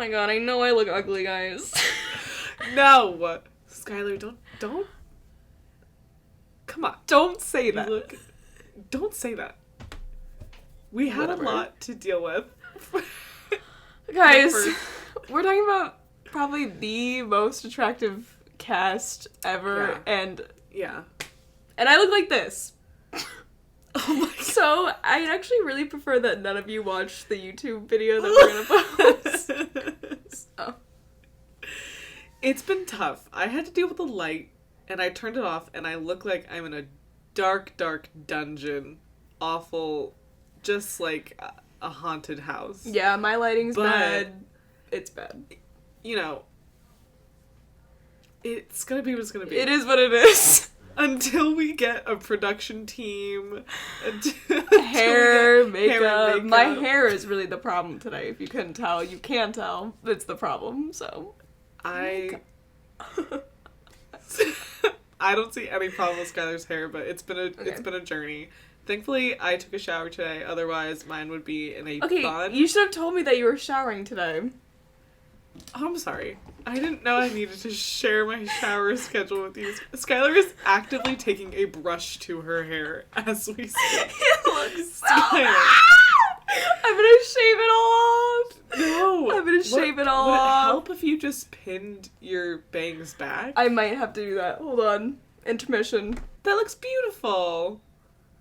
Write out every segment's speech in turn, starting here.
my god, I know I look ugly, guys. No! Skylar, don't. Come on. Don't say that. Don't say that. We had a lot to deal with. Guys, we're talking about probably the most attractive cast ever, and I look like this. Oh my god. So, I actually really prefer that none of you watch the YouTube video that we're gonna post. So. It's been tough. I had to deal with the light, and I turned it off, and I look like I'm in a dark, dark dungeon. Awful. Just like a haunted house. Yeah, my lighting's bad. It's bad. You know, it's gonna be what it's gonna be. It is what it is. Until we get a production team. Hair, makeup. My hair is really the problem today, if you couldn't tell. You can tell. It's the problem, so. I don't see any problem with Skylar's hair, but it's been a journey. Thankfully, I took a shower today. Otherwise, mine would be in a bun. You should have told me that you were showering today. Oh, I'm sorry. I didn't know I needed to share my shower schedule with you. Skylar is actively taking a brush to her hair as we speak. It looks so bad. I'm gonna shave it all off. No. I'm gonna shave it all off. Would off. it help if you just pinned your bangs back? I might have to do that. Hold on. Intermission. That looks beautiful.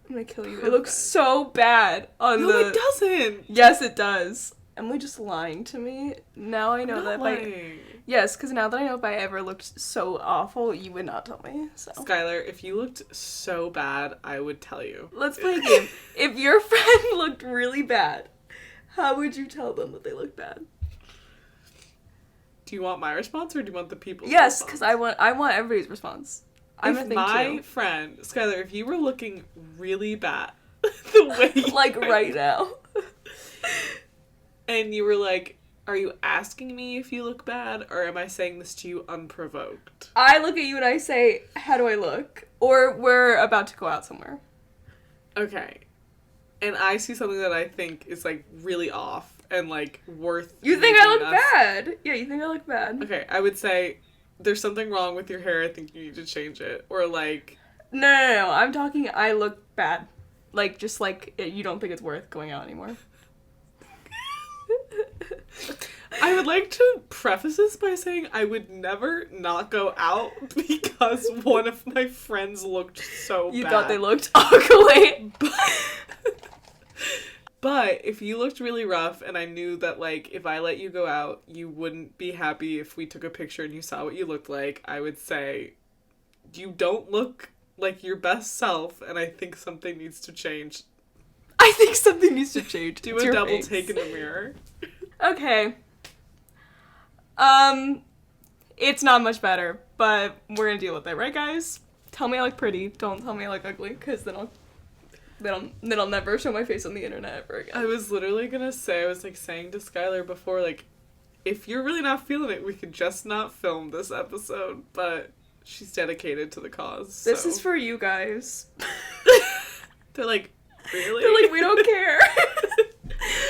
I'm gonna kill you. It looks so bad on No, it doesn't. Yes, it does. Emily just lying to me. Now I know I'm that not if lying. Yes, because now that I know if I ever looked so awful, you would not tell me. So. Skylar, if you looked so bad, I would tell you. Let's play a game. If your friend looked really bad, how would you tell them that they look bad? Do you want my response or do you want the people's Yes, response? because I want everybody's response. I'm if my too. friend, Skylar, if you were looking really bad, the way you like right now, and you were like, are you asking me if you look bad, or am I saying this to you unprovoked? I look at you and I say, how do I look? Or we're about to go out somewhere. Okay. And I see something that I think is, like, really off and, like, worth You think I look us... bad? Yeah, you think I look bad. Okay, I would say, there's something wrong with your hair, I think you need to change it. Or, like... No, I'm talking I look bad. Like, just like, you don't think it's worth going out anymore. I would like to preface this by saying I would never not go out because one of my friends looked so You bad. thought they looked ugly. But if you looked really rough and I knew that, like, if I let you go out, you wouldn't be happy if we took a picture and you saw what you looked like, I would say, you don't look like your best self and I think something needs to change. I think something needs to change. Do a double take in the mirror. Okay. It's not much better, but we're gonna deal with it, right, guys? Tell me I look pretty. Don't tell me I look ugly, because then I'll never show my face on the internet ever again. I was literally gonna say, I was, like, saying to Skylar before, like, if you're really not feeling it, we could just not film this episode, but she's dedicated to the cause, so. This is for you guys. They're like, really? They're like, we don't care.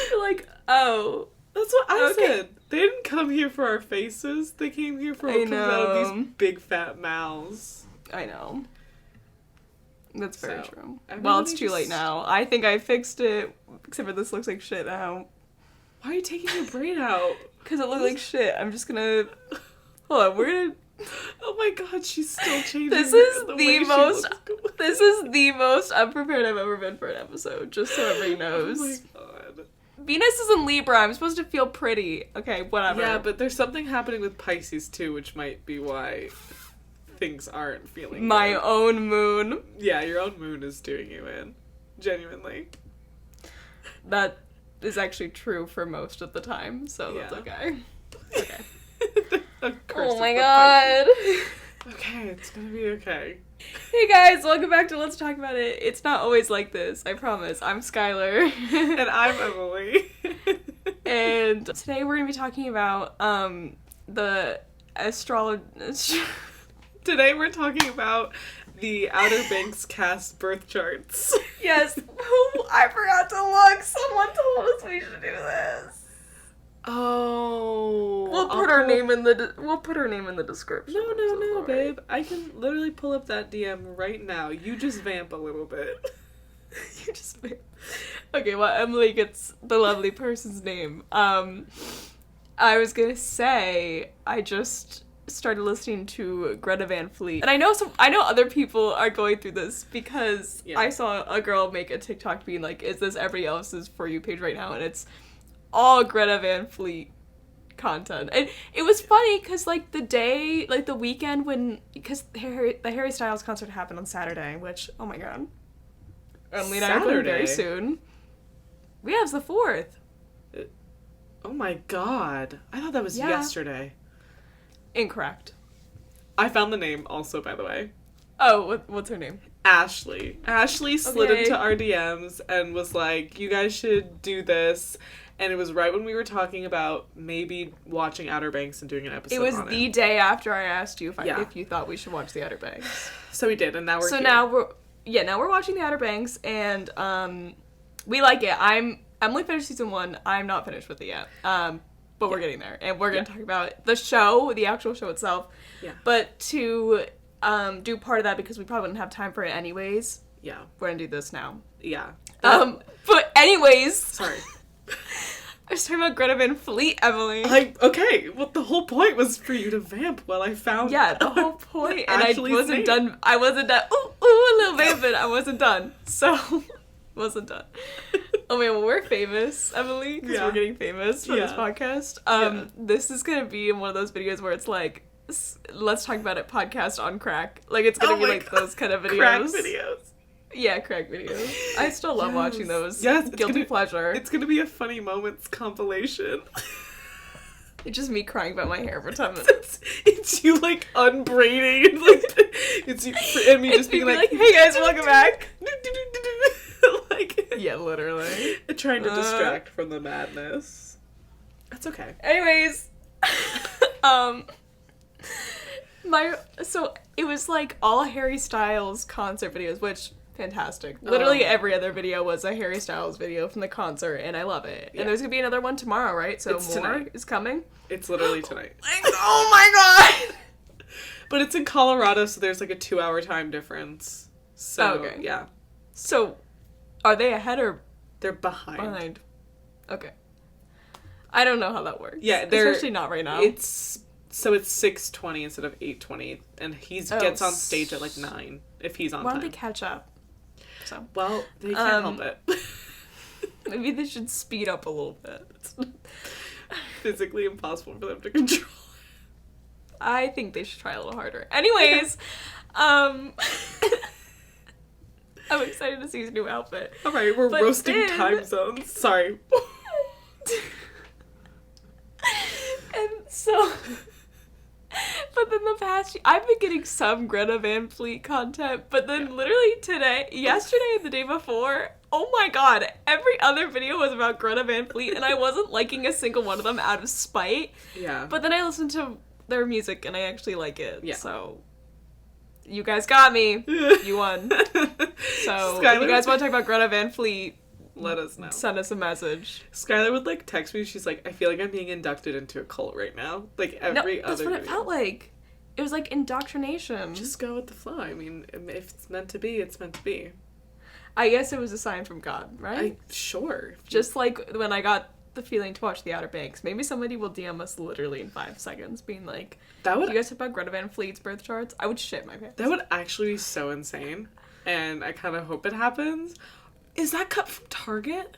They're like, oh. That's what I said. They didn't come here for our faces. They came here for what comes out of these big fat mouths. I know. That's very true. Well, it's too late now. I think I fixed it, except for this looks like shit now. Why are you taking your braid out? Because it looked like shit. I'm just gonna... Hold on, we're gonna... Oh my god, she's still changing. This is the most unprepared I've ever been for an episode, just so everybody knows. Oh my god. Venus is in Libra. I'm supposed to feel pretty. Okay, whatever. Yeah, but there's something happening with Pisces too, which might be why things aren't feeling my good. own moon. Yeah, your own moon is doing you in. Genuinely. That is actually true for most of the time, so that's okay. Okay. Oh my god. Okay, it's gonna be okay. Hey guys, welcome back to Let's Talk About It. It's not always like this, I promise. I'm Skylar. And I'm Emily. And today we're gonna be talking about the astrology. Today we're talking about the Outer Banks cast birth charts. Yes. I forgot to look. Someone told us we should do this. Oh. We'll put her name in the description. No, babe. I can literally pull up that DM right now. You just vamp a little bit. You just vamp. Okay, well, Emily gets the lovely person's name. I was gonna say, I just started listening to Greta Van Fleet. And I know other people are going through this because I saw a girl make a TikTok being like, is this everybody else's For You page right now? And it's all Greta Van Fleet content. And it was funny because, like, the weekend when, because the Harry Styles concert happened on Saturday, which, oh my god. Emily and I are going very soon. Yeah, it's the 4th. Oh my god. I thought that was yesterday. Incorrect. I found the name also, by the way. Oh, what's her name? Ashley. Ashley slid into our DMs and was like, you guys should do this. And it was right when we were talking about maybe watching Outer Banks and doing an episode on it. It was the day after I asked you if you thought we should watch the Outer Banks. So we did, and now we're here. Now we're watching the Outer Banks, and we like it. Emily finished season 1. I'm not finished with it yet. But we're getting there. And we're going to talk about the show, the actual show itself. Yeah. But to do part of that, because we probably wouldn't have time for it anyways. Yeah. We're going to do this now. Yeah. But anyways. Sorry. I was talking about Greta Van Fleet, Emily. Okay. Well, the whole point was for you to vamp while I found... Yeah, the whole point. And I wasn't done. I wasn't done. Ooh, a little vamping. I wasn't done. So... wasn't done. Oh man, well, we're famous, Emily, because we're getting famous for this podcast. This is gonna be in one of those videos where it's like, let's talk about it podcast on crack. Like, it's gonna be like those kind of videos. Crack videos. Yeah, crack videos. I still love watching those. Yes, guilty pleasure. It's gonna be a funny moments compilation. It's just me crying about my hair for 10 minutes. It's you, like, unbraiding. It's you, and me just being like, hey guys, welcome back. Like, yeah, literally. Trying to distract from the madness. That's okay. Anyways, so it was like all Harry Styles concert videos, which fantastic. Literally every other video was a Harry Styles video from the concert, and I love it. Yeah. And there's gonna be another one tomorrow, right? So it's more tonight. Is coming. It's literally tonight. Oh my god! But it's in Colorado, so there's like a 2-hour time difference. So yeah. So, are they ahead or they're behind? Okay. I don't know how that works. Yeah, especially not right now. It's 6:20 instead of 8:20, and he gets on stage at like 9 if he's on time. Why don't they catch up? So well, they can't help it. Maybe they should speed up a little bit. It's physically impossible for them to control. I think they should try a little harder. Anyways, I'm excited to see his new outfit. All right, we're roasting time zones. Sorry. And so, but then the past, I've been getting some Greta Van Fleet content, but then literally yesterday and the day before, oh my god, every other video was about Greta Van Fleet, and I wasn't liking a single one of them out of spite. Yeah. But then I listened to their music, and I actually like it. Yeah. So... you guys got me. You won. So, if you guys want to talk about Greta Van Fleet, let us know. Send us a message. Skylar would, like, text me. She's like, I feel like I'm being inducted into a cult right now. Like, every other that's what video. It felt like. It was like indoctrination. Just go with the flow. I mean, if it's meant to be, it's meant to be. I guess it was a sign from God, right? Sure. Just like when I got the feeling to watch The Outer Banks. Maybe somebody will DM us literally in 5 seconds being like, do you guys talk about Greta Van Fleet's birth charts? I would shit my pants. That would actually be so insane. And I kind of hope it happens. Is that cup from Target?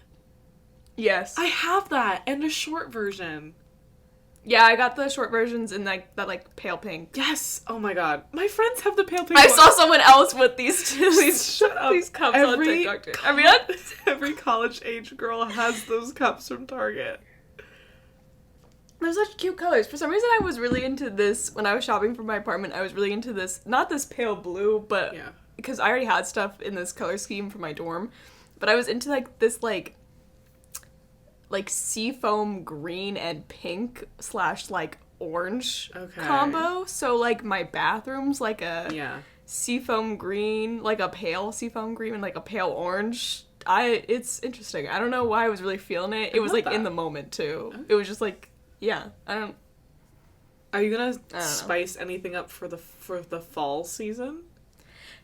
Yes. I have that and a short version. Yeah, I got the short versions in that pale pink. Yes. Oh my god. My friends have the pale pink I saw someone else with these cups on TikTok too. Every college age girl has those cups from Target. They're such cute colors. For some reason I was really into this when I was shopping for my apartment. I was really into this, not this pale blue, but because I already had stuff in this color scheme for my dorm, but I was into like this like seafoam green and pink / like orange combo. So like my bathroom's like a seafoam green, like a pale seafoam green and like a pale orange it's interesting. I don't know why I was really feeling it. It was like in the moment too. It was just like, yeah, I don't. Are you gonna spice anything up for the fall season?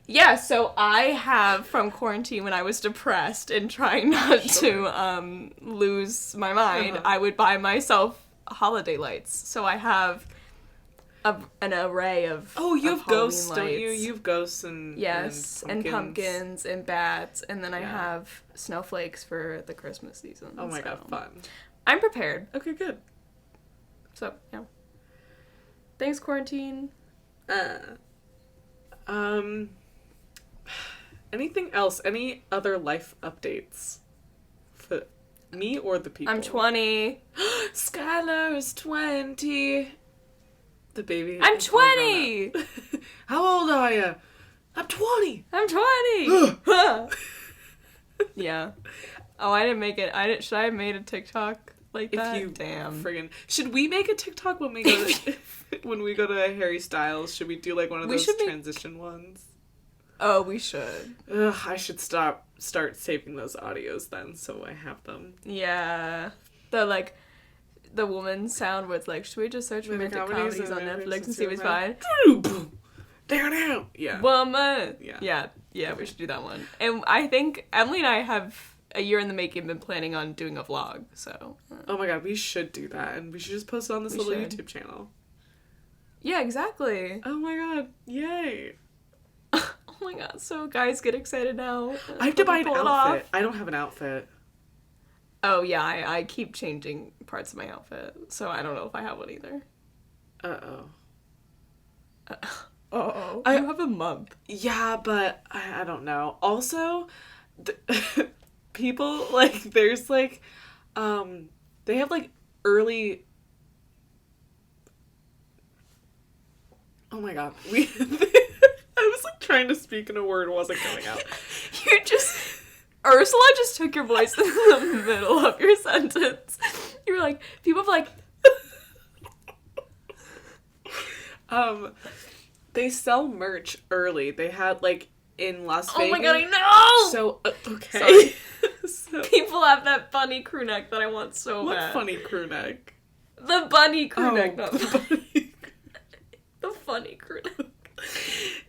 Yeah, so I have from quarantine when I was depressed and trying not to lose my mind, I would buy myself holiday lights. So I have an array of you have ghosts, lights. don't you? You have ghosts and and pumpkins and bats, and then I have snowflakes for the Christmas season. Oh my god, fun! I'm prepared. Okay, good. So yeah. Thanks, quarantine. Anything else? Any other life updates for me or the people? I'm 20. Skylar is 20. The baby. I'm 20. How old are you? I'm 20. I'm 20. Yeah. Oh, I didn't make it. Should I have made a TikTok like that? Damn. Friggin'. Should we make a TikTok when we go to when we go to Harry Styles? Should we do like one of those transition ones? Oh, we should. Ugh, I should start saving those audios then, so I have them. Yeah. The woman sound where it's like, should we just search romantic comedies on Netflix and see if it's fine? Down. Yeah. Woman. Yeah. Yeah, we should do that one. And I think Emily and I have a year in the making been planning on doing a vlog, so. Oh my god, we should do that, and we should just post it on this little YouTube channel. Yeah, exactly. Oh my god, yay. Oh my god, so guys get excited now. I have to buy an outfit. I don't have an outfit. Oh yeah, I keep changing parts of my outfit, so I don't know if I have one either. Uh-oh. Uh-oh. You have a month. Yeah, but I don't know. Also, people, like, there's, like, they have, like, early... Oh my god. I was, like, trying to speak and a word wasn't coming out. Ursula just took your voice in the middle of your sentence. You were like, people have, like... They sell merch early. They had, like, in Las Vegas. Oh my god, I know! So, okay. So, people have that bunny crew neck that I want so bad. What funny crew neck? The bunny crew neck, not the bunny. The funny crew neck.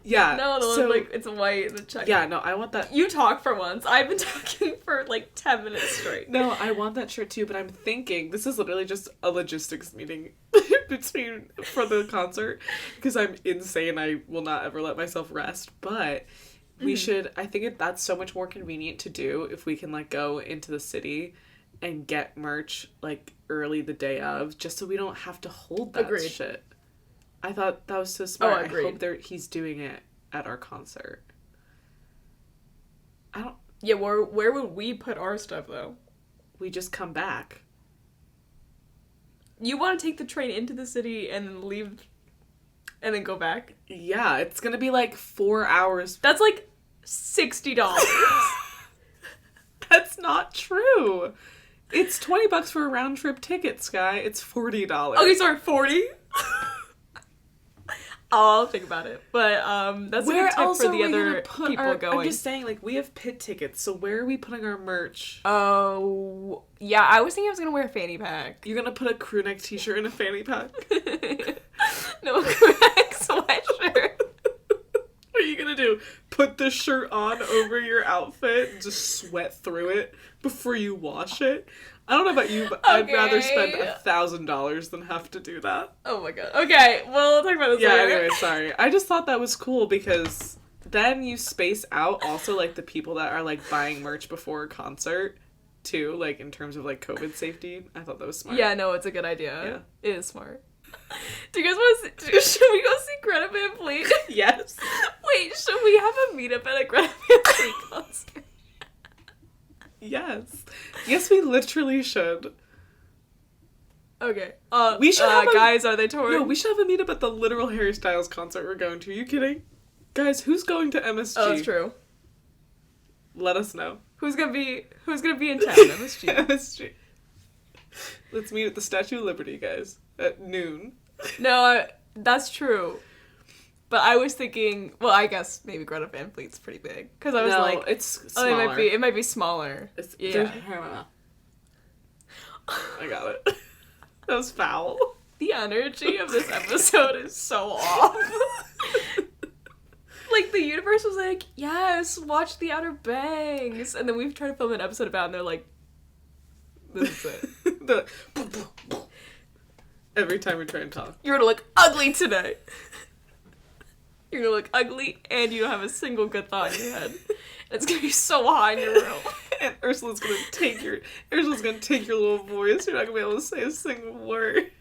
Yeah. No, the one, like, it's white, the check. Yeah, no, I want that. You talk for once. I've been talking for, like, 10 minutes straight. No, I want that shirt too, but I'm thinking, this is literally just a logistics meeting for the concert, because I'm insane. I will not ever let myself rest, but we should, I think that's so much more convenient to do if we can, like, go into the city and get merch, like, early the day of, just so we don't have to hold that shit. I thought that was so smart. I hope he's doing it at our concert. I don't... Yeah, where would we put our stuff, though? We just come back. You want to take the train into the city and then leave and then go back? Yeah, it's gonna be like 4 hours. That's like $60. That's not true. It's $20 for a round trip ticket, Sky. It's $40. Okay, sorry, 40? I'll think about it. But that's a good tip for the other people going. I'm just saying, like, we have pit tickets, so where are we putting our merch? Oh, yeah, I was thinking I was going to wear a fanny pack. You're going to put a crew neck t-shirt in a fanny pack? No, crew neck sweatshirt. What are you going to do? Put the shirt on over your outfit and just sweat through it before you wash it? I don't know about you, but I'd rather spend $1,000 than have to do that. Oh my god. Okay, we'll talk about this later. Anyway, sorry. I just thought that was cool because then you space out also, like, the people that are, like, buying merch before a concert, too, like, in terms of, like, COVID safety. I thought that was smart. Yeah, no, it's a good idea. Yeah. It is smart. Do you guys want to should we go see Greta Van Fleet? Yes. Wait, should we have a meetup at a Greta Van Fleet concert? Yes. Yes, we literally should. Okay. We should have guys, are they touring? No, we should have a meetup at the literal Harry Styles concert we're going to. Are you kidding? Guys, who's going to MSG? Oh, that's true. Let us know. Who's gonna be in town? MSG. MSG. Let's meet at the Statue of Liberty, guys. At noon. No, that's true. But I was thinking, well, I guess maybe Greta Van Fleet's pretty big. Because I was like, it's smaller. oh, it might be smaller. Yeah. I got it. That was foul. The energy of this episode is so off. Like, the universe was like, yes, watch The Outer Banks. And then we've tried to film an episode about it, and they're like, this is it. Every time we try and talk. You're gonna look ugly today. You're gonna look ugly, and you don't have a single good thought in your head. And it's gonna be so hot in your room. And Ursula's gonna take your little voice. You're not gonna be able to say a single word.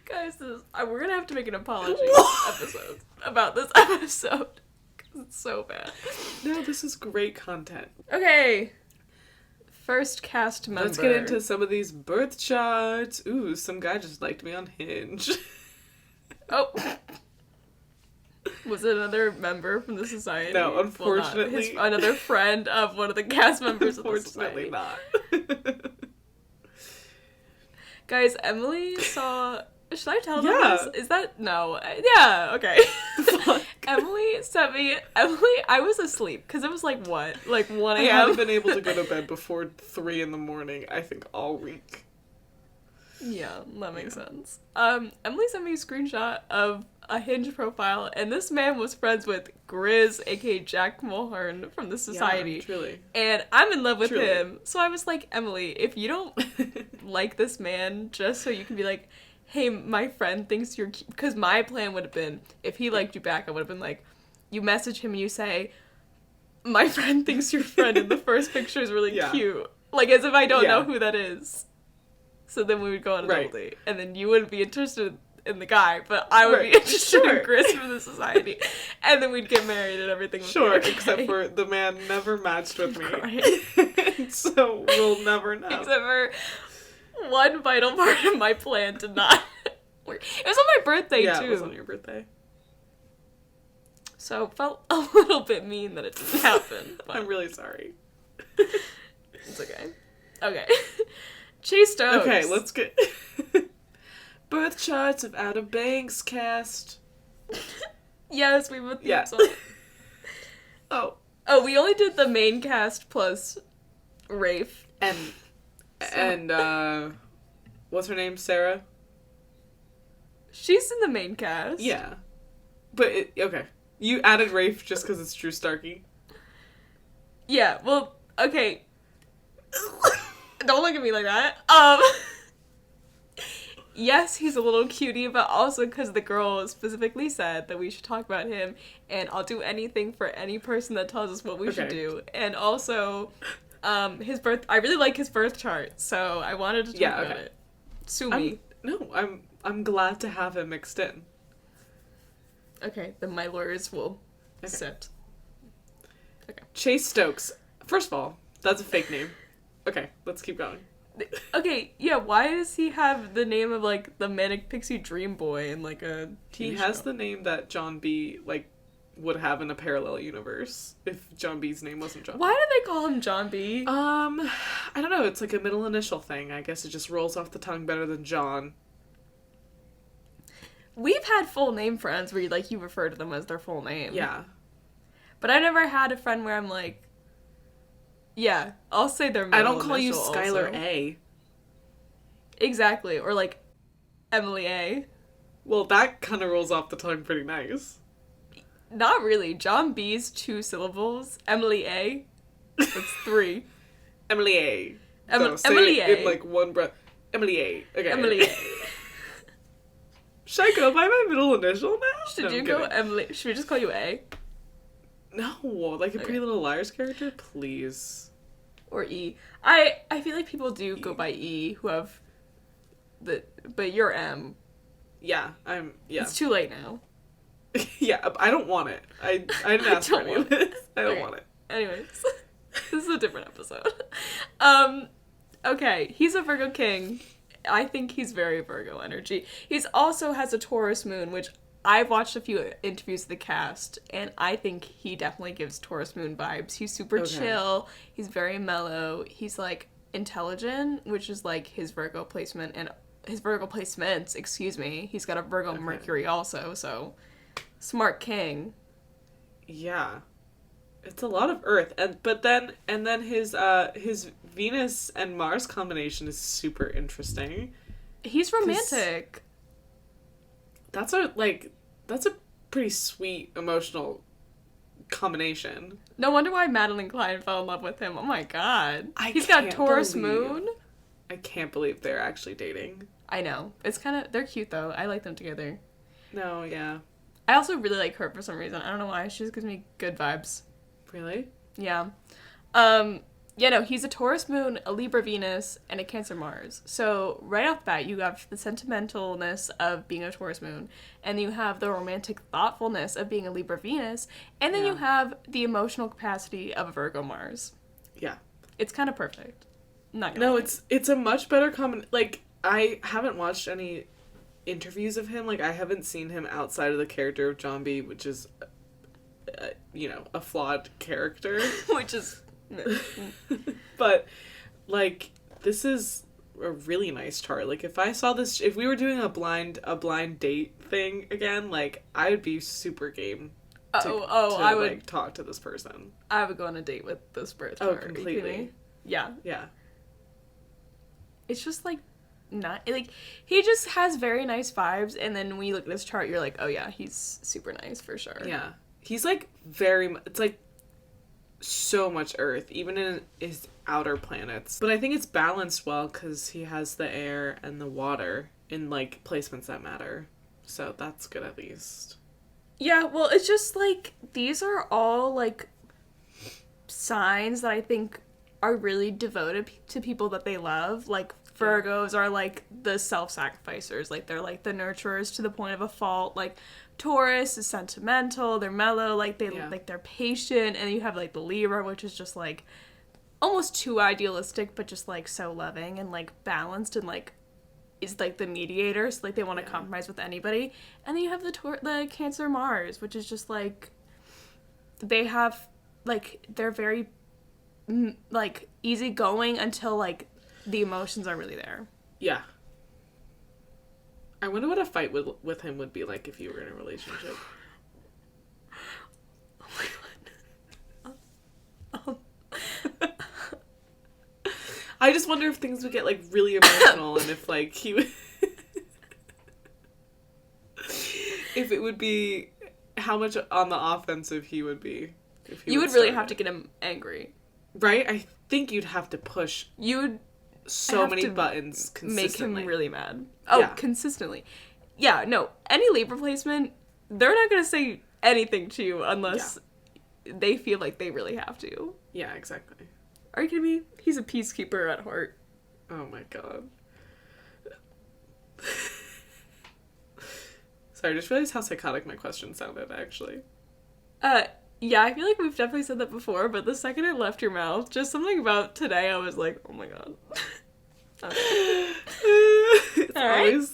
Guys, we're gonna have to make an apology episode about this episode. Because it's so bad. No, this is great content. Okay. First cast member. Let's get into some of these birth charts. Ooh, some guy just liked me on Hinge. Oh. Was it another member from the society? No, unfortunately. Well, another friend of one of the cast members of the society. Unfortunately not. Guys, Emily saw... Should I tell them Yeah. this? Is that... No. Yeah, okay. Emily sent me... I was asleep, because it was like, what? Like 1 I a.m.? haven't been able to go to bed before 3 a.m, I think, all week. Yeah, that makes sense. Emily sent me a screenshot of a Hinge profile, and this man was friends with Grizz, aka Jack Mulhern from the Society. Yeah, truly. And I'm in love with Truly. him. So I was like, Emily, if you don't like this man, just so you can be like, hey, my friend thinks you're cute. Because my plan would have been, if he liked you back, I would have been like, you message him and you say, my friend thinks your friend in the first picture is really cute. Like, as if I don't know who that is. So then we would go on a double date. And then you wouldn't be interested in the guy, but I would be interested in Chris from the Society. And then we'd get married and everything would be okay. Except for the man never matched with me. So we'll never know. Except for one vital part of my plan did not work. It was on my birthday, too. Yeah, it was on your birthday. So it felt a little bit mean that it didn't happen. But I'm really sorry. it's okay. Okay. Chase Stokes. Okay, let's get... Birth charts of Outer Banks cast. Yes, we both Yeah. saw it. Oh, we only did the main cast plus Rafe. And what's her name? Sarah? She's in the main cast. Yeah. But, okay. You added Rafe just because it's Drew Starkey? Yeah, well, okay. Don't look at me like that. Yes, he's a little cutie, but also because the girl specifically said that we should talk about him, and I'll do anything for any person that tells us what we should do. And also, his birth... I really like his birth chart, so I wanted to talk about it. Sue me. I'm glad to have him mixed in. Okay, then my lawyers will sit. Okay. Chase Stokes. First of all, that's a fake name. Okay, let's keep going. Okay, yeah, why does he have the name of, like, the Manic Pixie Dream Boy in, like, a TV He has show? the name that John B, like, would have in a parallel universe if John B's name wasn't John. Why do they call him John B? I don't know, it's like a middle initial thing. I guess it just rolls off the tongue better than John. We've had full name friends where, like, you refer to them as their full name. Yeah. But I never had a friend where I'm like, yeah, I'll say their middle I don't call you initial Skylar also. A. Exactly, or, like, Emily A. Well, that kind of rolls off the tongue pretty nice. Not really. John B's 2 syllables. Emily A. That's 3. Emily A. Emily A. In, like, one breath. Emily A. Okay. Emily A. Should I go by my middle initial now? Should No, you I'm go kidding. Emily? Should we just call you A? No, like a Pretty Little Liars character? Please. Or E. I feel like people do go by E who have but you're M. Yeah, yeah. It's too late now. Yeah, I don't want it. I didn't ask for any of this. I don't want it. Anyways, this is a different episode. Okay, he's a Virgo king. I think he's very Virgo energy. He's also has a Taurus moon, which I've watched a few interviews of the cast, and I think he definitely gives Taurus moon vibes. He's super chill. He's very mellow. He's, like, intelligent, which is, like, his Virgo placement, and his Virgo placements, excuse me. He's got a Virgo Okay. Mercury also, so smart king. Yeah. It's a lot of Earth. But then his Venus and Mars combination is super interesting. He's romantic. That's a pretty sweet emotional combination. No wonder why Madeline Klein fell in love with him. Oh my god. He's got a Taurus moon. I can't believe they're actually dating. I know. They're cute though. I like them together. No, yeah. I also really like her for some reason. I don't know why. She just gives me good vibes. Really? Yeah. He's a Taurus moon, a Libra Venus, and a Cancer Mars. So right off the bat, you have the sentimentalness of being a Taurus moon, and you have the romantic thoughtfulness of being a Libra Venus, and then you have the emotional capacity of a Virgo Mars. Yeah. It's kind of perfect. Not gonna lie. It's a much better like, I haven't watched any interviews of him. Like, I haven't seen him outside of the character of John B., which is, a flawed character. Which is... But, like, this is a really nice chart. Like, if we were doing a blind date thing again, like, I would be super game I would like, talk to this person. I would go on a date with this birth chart. Oh, completely. Yeah. Yeah. It's just, like, not... Like, he just has very nice vibes, and then when you look at this chart, you're like, oh, yeah, he's super nice, for sure. Yeah. He's, like, it's, like, so much Earth, even in his outer planets. But I think it's balanced well because he has the air and the water in, like, placements that matter. So that's good at least. Yeah, well, it's just, like, these are all, like, signs that I think are really devoted to people that they love. Like, Virgos are, like, the self-sacrificers. Like, they're, like, the nurturers to the point of a fault. Like, Taurus is sentimental, they're mellow, like, they're patient. And you have, like, the Libra, which is just, like, almost too idealistic, but just, like, so loving and, like, balanced and, like, is, like, the mediator. So, like, they want to compromise with anybody. And then you have the Cancer Mars, which is just, like, they have, like, they're very, like, easygoing until, like, the emotions are really there. Yeah. I wonder what a fight with him would be like if you were in a relationship. Oh my god. I just wonder if things would get, like, really emotional and if, like, he would... if it would be... How much on the offensive he would be. If he you would really have to get him angry. Right? I think you'd have to push... You would... so many buttons consistently. Make him really mad. Oh, yeah. Consistently. Yeah, no. Any Libra placement, they're not going to say anything to you unless they feel like they really have to. Yeah, exactly. Are you kidding me? He's a peacekeeper at heart. Oh my god. Sorry, I just realized how psychotic my question sounded, actually. Yeah, I feel like we've definitely said that before, but the second it left your mouth, just something about today, I was like, oh my god.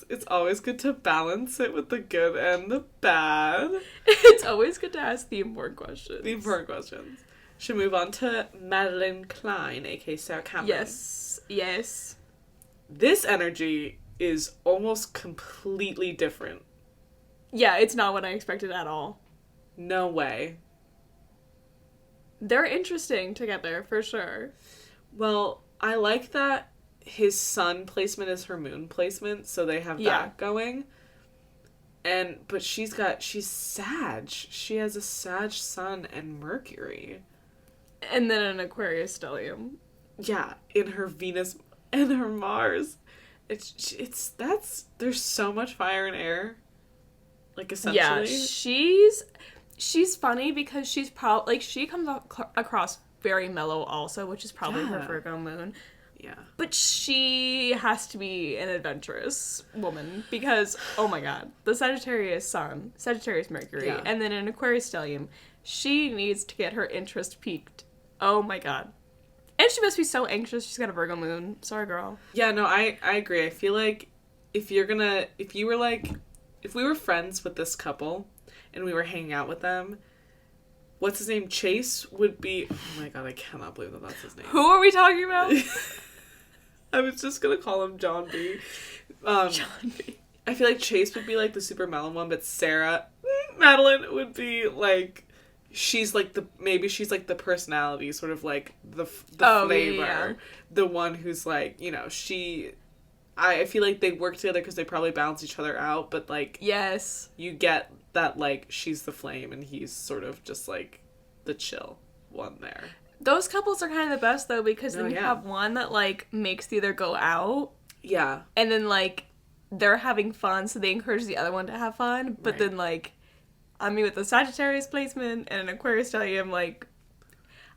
It's always good to balance it with the good and the bad. It's always good to ask the important questions. Should move on to Madeline Klein, aka Sarah Cameron. Yes. This energy is almost completely different. Yeah, it's not what I expected at all. No way. They're interesting together, for sure. Well, I like that his sun placement is her moon placement, so they have that going. But she's Sag. She has a Sag sun and Mercury. And then an Aquarius stellium. Yeah, in her Venus and her Mars. There's so much fire and air. Like, essentially. Yeah, she's funny because she's probably, like, she comes across very mellow also, which is probably her Virgo moon. Yeah. But she has to be an adventurous woman because, oh my god, the Sagittarius sun, Sagittarius Mercury, and then an Aquarius stellium, she needs to get her interest piqued. Oh my god. And she must be so anxious. She's got a Virgo moon. Sorry, girl. Yeah, no, I agree. I feel like if we were friends with this couple and we were hanging out with them, what's his name? Chase would be... Oh my god, I cannot believe that's his name. Who are we talking about? I was just gonna call him John B. John B. I feel like Chase would be like the super mellow one, but Sarah, Madeline would be like, she's like maybe she's like the personality, sort of like the flavor, yeah. the one who's like, I feel like they work together because they probably balance each other out, but like, yes, you get that like she's the flame and he's sort of just like the chill one there. Those couples are kind of the best though, because then you have one that like makes the other go out. Yeah. And then like they're having fun, so they encourage the other one to have fun. But then like, I mean, with the Sagittarius placement and an Aquarius stellium, like,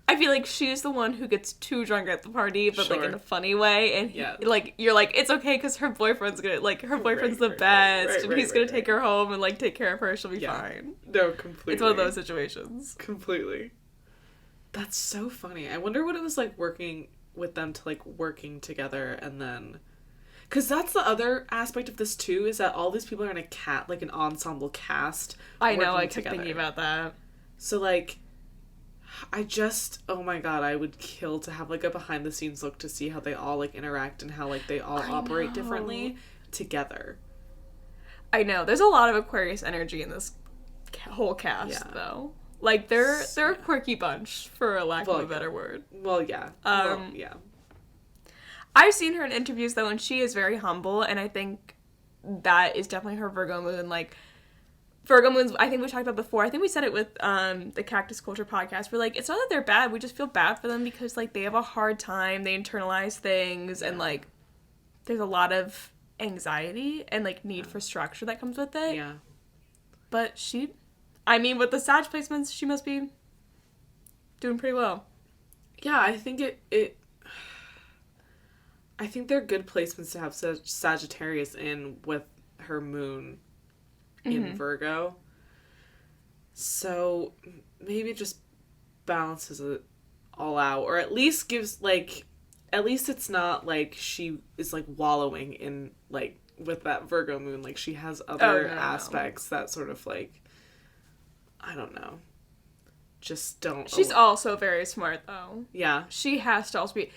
I feel like she's the one who gets too drunk at the party, but like in a funny way. And like, you're like, it's okay because her boyfriend's gonna, like, her boyfriend's the best, and he's gonna take her home and like take care of her. She'll be fine. No, completely. It's one of those situations. Completely. That's so funny. I wonder what it was like working with them to like working together, and then, because that's the other aspect of this too, is that all these people are in an ensemble cast. I know, I kept thinking about that. So like, oh my god, I would kill to have like a behind the scenes look to see how they all like interact and how like they all operate differently together. I know. There's a lot of Aquarius energy in this whole cast though. Like, they're a quirky bunch, for a lack of a better word. Well, yeah. Yeah. I've seen her in interviews, though, and she is very humble, and I think that is definitely her Virgo moon. Like, Virgo moons, I think we talked about before. I think we said it with the Cactus Culture podcast. We're like, it's not that they're bad. We just feel bad for them because, like, they have a hard time. They internalize things, and, like, there's a lot of anxiety and, like, need for structure that comes with it. Yeah. But I mean, with the Sag placements, she must be doing pretty well. Yeah, I think I think they're good placements to have Sagittarius in with her moon in Virgo. So maybe it just balances it all out, or at least gives at least it's not like she is like wallowing in like with that Virgo moon. Like, she has other aspects that sort of like, I don't know, just don't. She's also very smart, though. Yeah. She has to also be,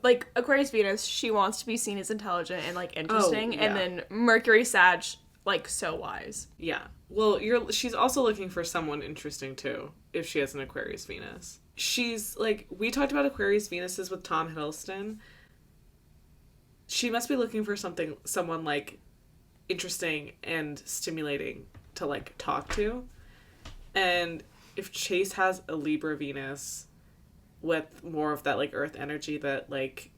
like, Aquarius Venus, she wants to be seen as intelligent and, like, interesting, and then Mercury Sag, like, so wise. Yeah. Well, she's also looking for someone interesting, too, if she has an Aquarius Venus. She's, like, we talked about Aquarius Venuses with Tom Hiddleston. She must be looking for someone, like, interesting and stimulating to like talk to. And if Chase has a Libra Venus with more of that like earth energy that like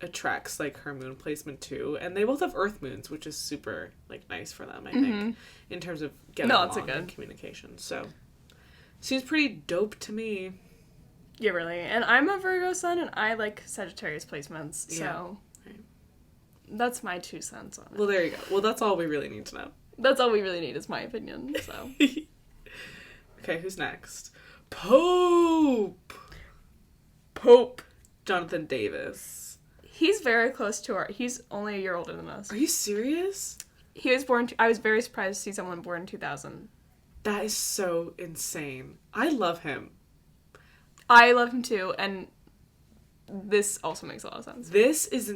attracts like her moon placement too, and they both have earth moons, which is super like nice for them, I think, in terms of getting along and communication. So seems pretty dope to me. Yeah, really. And I'm a Virgo sun, and I like Sagittarius placements, so that's my 2 cents on it. Well, there you go. Well, that's all we really need to know. That's all we really need, is my opinion, so. Okay, who's next? Pope! Jonathan Davis. He's very close to he's only a year older than us. Are you serious? He was born, I was very surprised to see someone born in 2000. That is so insane. I love him. I love him too, and this also makes a lot of sense. This is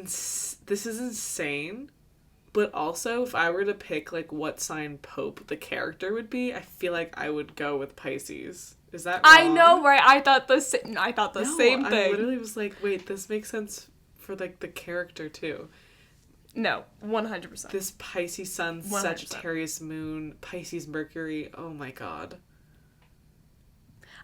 insane. But also, if I were to pick, like, what sign Pope the character would be, I feel like I would go with Pisces. Is that wrong? I know, right? I thought the same thing. I literally was like, wait, this makes sense for, like, the character, too. No, 100%. This Pisces sun, 100%. Sagittarius moon, Pisces Mercury, oh my god.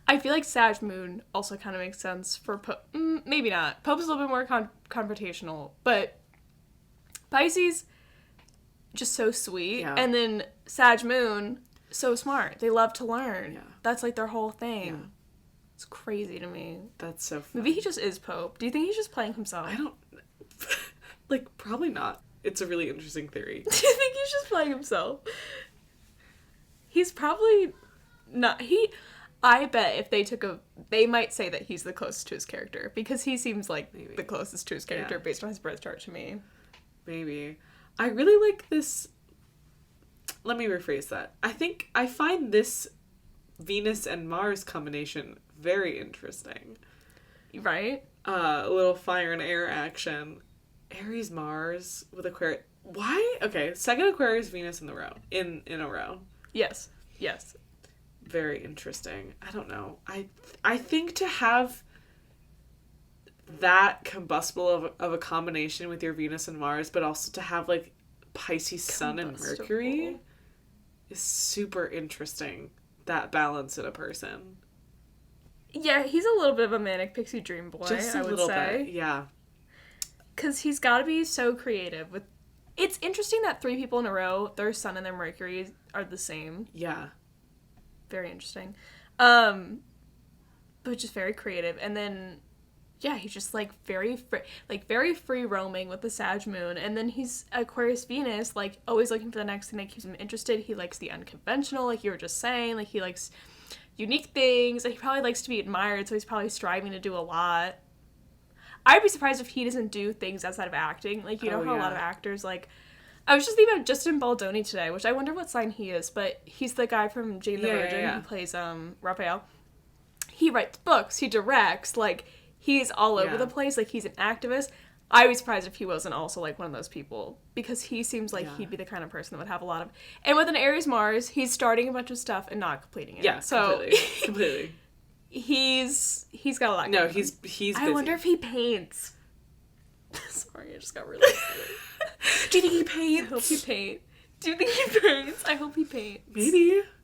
I feel like Sag moon also kind of makes sense for Pope. Maybe not. Pope's a little bit more confrontational, but Pisces, just so sweet. Yeah. And then Sag moon, so smart. They love to learn. Yeah. That's like their whole thing. Yeah. It's crazy to me. That's so funny. Maybe he just is Pope. Do you think he's just playing himself? I don't... like, probably not. It's a really interesting theory. Do you think he's just playing himself? He's probably not... I bet if they might say that he's the closest to his character, because he seems like the closest to his character based on his birth chart to me. Maybe. I really like this. Let me rephrase that. I find this Venus and Mars combination very interesting. Right? A little fire and air action. Aries, Mars with Aquarius. Why? Okay, second Aquarius, Venus in a row. Yes. Very interesting. I don't know. I think to have that combustible of a combination with your Venus and Mars, but also to have like Pisces Sun and Mercury is super interesting. That balance in a person. Yeah, he's a little bit of a manic pixie dream boy, Just a I would little say. bit, yeah. Because he's got to be so creative. It's interesting that 3 people in a row, their Sun and their Mercury are the same. Yeah. Very interesting. But just very creative. And then, yeah, he's just like very free roaming with the Sag moon. And then he's Aquarius Venus, like always looking for the next thing that keeps him interested. He likes the unconventional, like you were just saying. Like he likes unique things. And he probably likes to be admired, so he's probably striving to do a lot. I'd be surprised if he doesn't do things outside of acting. Like, you know how a lot of actors, like... I was just thinking about Justin Baldoni today, which I wonder what sign he is, but he's the guy from Jane the Virgin who plays Raphael. He writes books, he directs, like, he's all over the place, like, he's an activist. I would be surprised if he wasn't also, like, one of those people, because he seems like he'd be the kind of person that would have a lot of... And with an Aries Mars, he's starting a bunch of stuff and not completing it. Yeah, so completely. He's got a lot going on. He's busy. I wonder if he paints. Sorry, I just got really excited. Do you think he paints? I hope he paints. Do you think he paints? I hope he paints.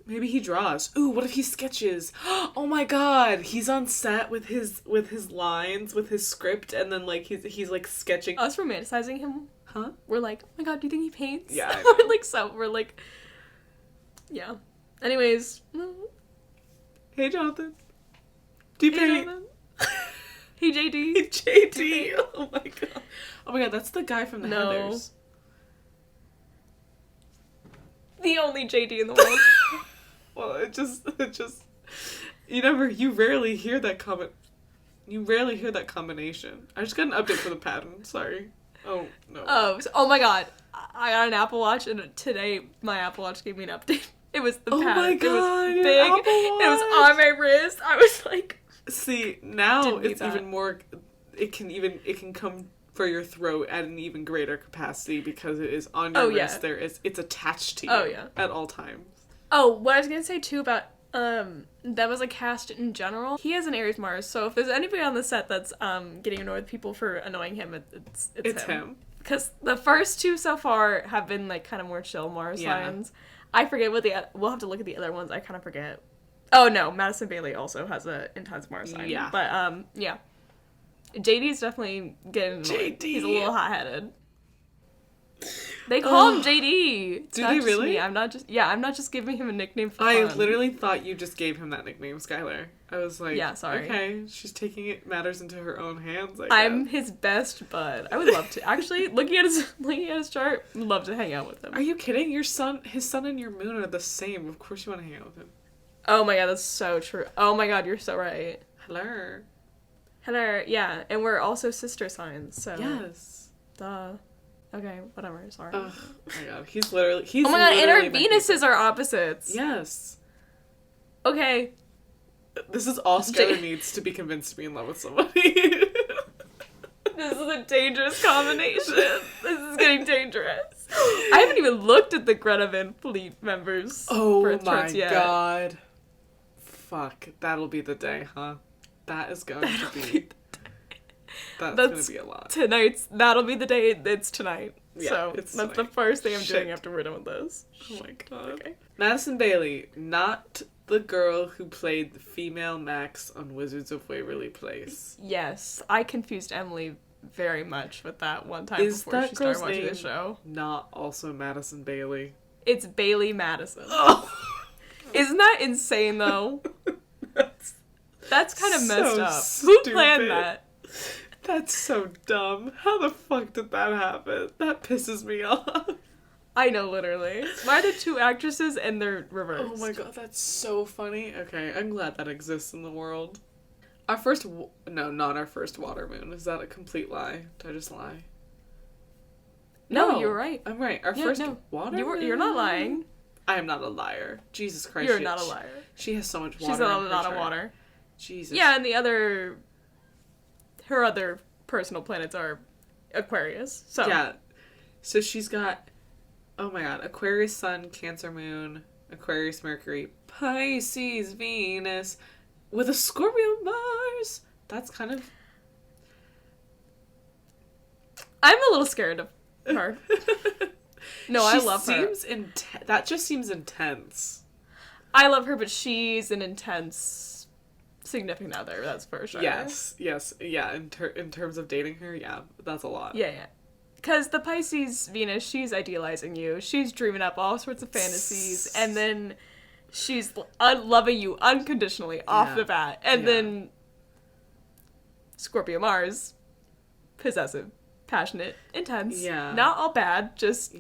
Maybe he draws. Ooh, what if he sketches? Oh my god, he's on set with his lines, with his script, and then like he's like sketching. Us romanticizing him. Huh? We're like, oh my god, do you think he paints? Yeah. we're like, yeah. Anyways. Hey Jonathan. Do you paint? Hey JD. Hey JD. Oh my god. Oh my god, that's the guy from the Heathers. The only JD in the world. Well, it just you rarely hear that comment. You rarely hear that combination. I just got an update for the pattern. Sorry. Oh no. Oh my god. I got an Apple Watch and today my Apple Watch gave me an update. It was the pattern. Oh my god. It was big. It was on my wrist. I was like, see, now it's even more it can come for your throat at an even greater capacity because it is on your wrist. It's attached to you at all times. Oh, what I was gonna say too about that was a cast in general. He has an Aries Mars, so if there's anybody on the set that's getting annoyed with people for annoying him, it's him. Because the first 2 so far have been like kind of more chill Mars signs. I forget what we'll have to look at the other ones. I kind of forget. Oh no, Madison Bailey also has an intense Mars sign. Yeah. But yeah. JD's definitely getting annoyed. He's a little hot-headed. They call him JD. Do they really? Me. I'm not just giving him a nickname for fun. I literally thought you just gave him that nickname, Skylar. I was like, yeah, sorry. Okay, she's taking matters into her own hands. I'm his best bud. I would love to. Actually, looking at his chart, would love to hang out with him. Are you kidding? His sun and your moon are the same. Of course you want to hang out with him. Oh my god, that's so true. Oh my god, you're so right. Hello, yeah. And we're also sister signs, so... Yes. Duh. Okay, whatever, sorry. Oh my god, he's oh my god, and our Venuses are opposites. Yes. Okay. This is all Skylar needs to be convinced to be in love with somebody. This is a dangerous combination. This is getting dangerous. I haven't even looked at the Greta Van Fleet members' birth charts yet. Oh my god. Fuck, that'll be the day, huh? That is going to be... That's going to be a lot. That'll be the day. It's tonight. Yeah, so that's the first thing I'm doing after we're done with this. Oh my god. Okay. Madison Bailey, not the girl who played the female Max on Wizards of Waverly Place. Yes, I confused Emily very much with that one time before she started watching the show. Not also Madison Bailey. It's Bailey Madison. Oh. Isn't that insane though? That's kind of messed up. Stupid. Who planned that? That's so dumb. How the fuck did that happen? That pisses me off. I know, literally. Why are there 2 actresses and they're reversed? Oh my god, that's so funny. Okay, I'm glad that exists in the world. Our first... No, not our first water moon. Is that a complete lie? Did I just lie? No, you were right. I'm right. Our first water moon? You're not lying. I am not a liar. Jesus Christ. You're not a liar. She has so much water. She's a lot of water. Jesus. Yeah, and her other personal planets are Aquarius. So Yeah. So she's got, oh my god, Aquarius Sun, Cancer Moon, Aquarius Mercury, Pisces Venus, with a Scorpio Mars. That's kind of... I'm a little scared of her. No, I love her. That just seems intense. I love her, but she's an intense significant other, that's for sure. Yes, yeah, in terms of dating her, yeah, that's a lot. Yeah. Because the Pisces Venus, she's idealizing you. She's dreaming up all sorts of fantasies, and then she's loving you unconditionally off the bat. And then Scorpio Mars, possessive, passionate, intense. Yeah. Not all bad, just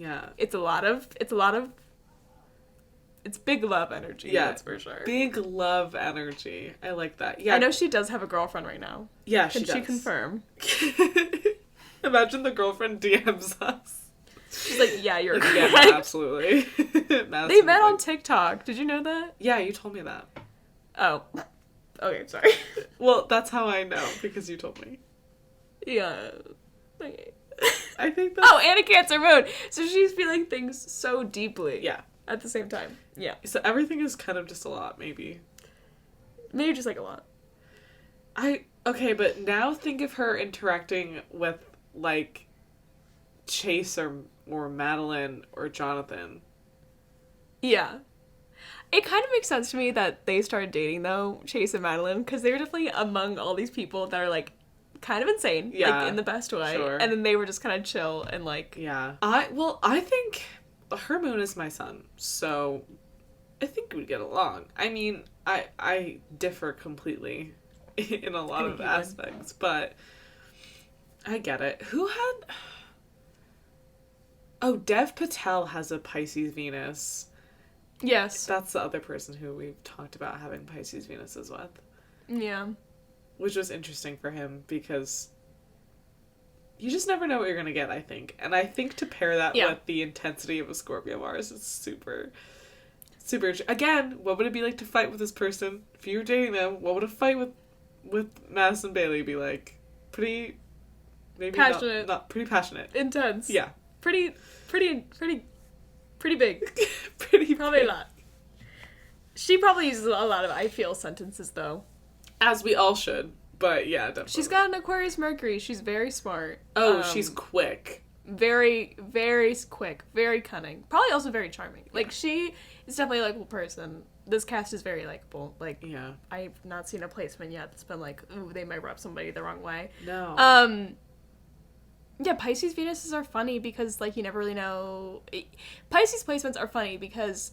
it's big love energy, that's for sure. Big love energy. I like that. Yeah. I know she does have a girlfriend right now. Yeah, Can she confirm? Imagine the girlfriend DMs us. She's like, yeah, you're correct. Yeah, absolutely. They met on TikTok. Did you know that? Yeah, you told me that. Oh. Okay, sorry. Well, that's how I know, because you told me. Yeah. Okay. I think that... Oh, and a Cancer Moon! So she's feeling things so deeply. Yeah. At the same time. Yeah. So everything is kind of just a lot, maybe. Maybe just like a lot. Okay, but now think of her interacting with, like, Chase or Madeline or Jonathan. Yeah. It kind of makes sense to me that they started dating, though, Chase and Madeline, because they were definitely among all these people that are, like, kind of insane. Yeah. Like, in the best way. Sure. And then they were just kind of chill and, like... Yeah. I think her moon is my sun, so I think we'd get along. I mean, I differ completely in a lot of aspects, but I get it. Who had... Oh, Dev Patel has a Pisces Venus. Yes. That's the other person who we've talked about having Pisces Venuses with. Yeah. Which was interesting for him because you just never know what you're going to get, I think. And I think to pair that with the intensity of a Scorpio Mars is super, super... Again, what would it be like to fight with this person? If you were dating them, what would a fight with Madison Bailey be like? Pretty... Maybe passionate. Not pretty passionate. Intense. Yeah. Pretty big. Pretty Probably big. a lot. She probably uses a lot of I feel sentences, though. As we all should. But yeah, definitely. She's got an Aquarius Mercury. She's very smart. Oh, she's quick. Very, very quick. Very cunning. Probably also very charming. Yeah. Like, she is definitely a likable person. This cast is very likable. Like, yeah. I've not seen a placement yet that's been like, ooh, they might rub somebody the wrong way. No. Yeah, Pisces Venuses are funny because, like, you never really know. Pisces placements are funny because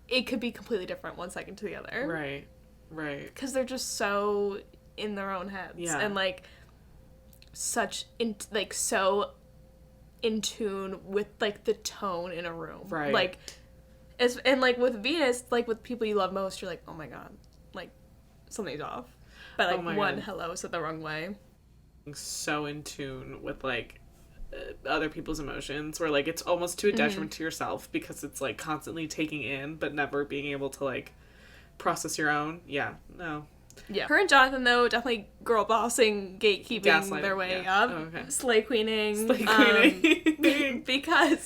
it could be completely different one second to the other. Right. Because they're just so in their own heads. Yeah. And, like, so in tune with, like, the tone in a room. Right. Like, and, like, with Venus, like, with people you love most, you're like, oh my god, like, something's off. But, like, hello said the wrong way. So in tune with, like, other people's emotions where, like, it's almost to a detriment to yourself because it's, like, constantly taking in but never being able to, like, process your own. Yeah. Her and Jonathan, though, definitely girl bossing, gatekeeping gaslighting, their way up. Oh, okay. Slay queening. Because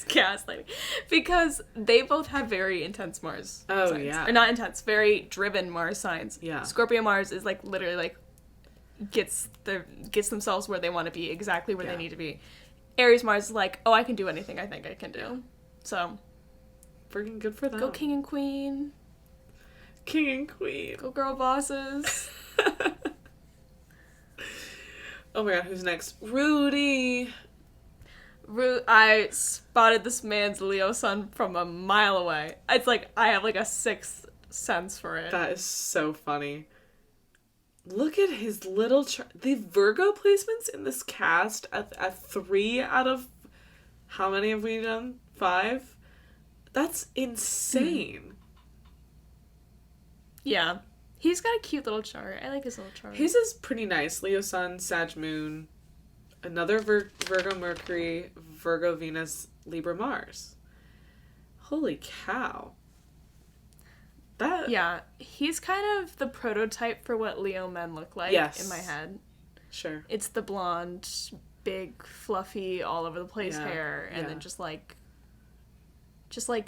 gaslighting. Because they both have very intense Mars signs. Yeah. Or not intense, very driven Mars signs. Yeah. Scorpio Mars is, like, literally, like, gets themselves where they want to be, exactly where they need to be. Aries Mars is like, oh, I can do anything I think I can do. So. Freaking good for them. Go king and queen. King and queen. Go girl bosses. Oh my god, who's next? Rudy. I spotted this man's Leo sun from a mile away. It's like, I have, like, a sixth sense for it. That is so funny. Look at his little... the Virgo placements in this cast at 3 out of... How many have we done? 5? That's insane. Yeah. He's got a cute little chart. I like his little chart. His is pretty nice. Leo Sun, Sag Moon, another Virgo Mercury, Virgo Venus, Libra Mars. Holy cow. Yeah, he's kind of the prototype for what Leo men look like in my head. Sure. It's the blonde, big, fluffy, all over the place hair, and then just like